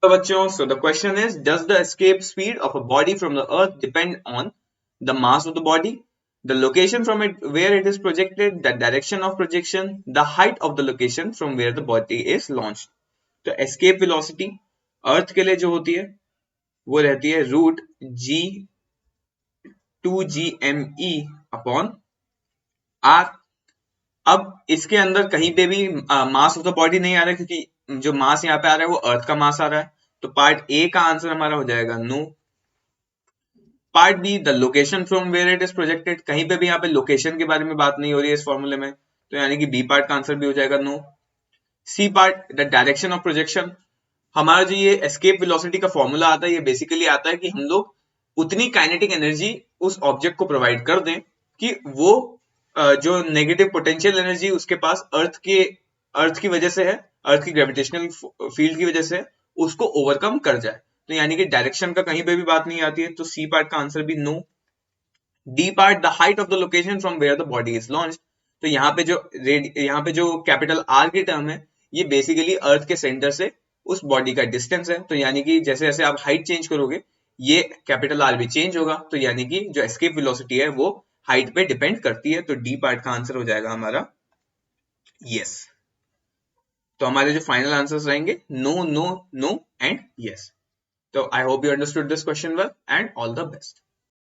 तो बच्चों, so the question is, does the escape speed of a body from the earth depend on the mass of the body, the location from it where it is projected, the direction of projection, the height of the location from where the body is launched? तो escape velocity अर्थ के लिए जो होती है वो रहती है root ji 2gme upon are. अब इसके अंदर कहीं पे भी मास ऑफ द बॉडी नहीं आ रहा है, क्योंकि जो मास यहाँ पे आ रहा है वो अर्थ का मास आ रहा है। तो पार्ट ए का आंसर हमारा हो जाएगा no. Part B, the location from where it is projected, कहीं पे भी यहाँ पे लोकेशन के बारे में बात नहीं हो रही है इस फॉर्मूले में, तो यानी कि बी पार्ट का आंसर भी हो जाएगा no. C part, the direction of projection, हमारा जो ये एस्केप वेलोसिटी का फॉर्मूला आता है ये बेसिकली आता है कि हम लोग उतनी काइनेटिक एनर्जी उस ऑब्जेक्ट को प्रोवाइड कर दें कि वो जो नेगेटिव पोटेंशियल एनर्जी उसके पास अर्थ की वजह से है, अर्थ की ग्रेविटेशनल फील्ड की वजह से उसको ओवरकम कर जाए। तो यानी कि डायरेक्शन का कहीं पे भी बात नहीं आती है, तो सी पार्ट का आंसर भी no. D part, the height of the location from where the body is launched, तो यहाँ पे जो कैपिटल आर की टर्म है ये बेसिकली अर्थ के सेंटर से उस बॉडी का डिस्टेंस है। तो यानी कि जैसे जैसे आप हाइट चेंज करोगे ये कैपिटल आर भी चेंज होगा, तो यानी कि जो एस्केप वेलोसिटी है वो हाइट पे डिपेंड करती है। तो डी पार्ट का आंसर हो जाएगा हमारा यस। तो हमारे जो फाइनल आंसर्स रहेंगे no, no, no and yes. तो I hope you understood this question well and all the best.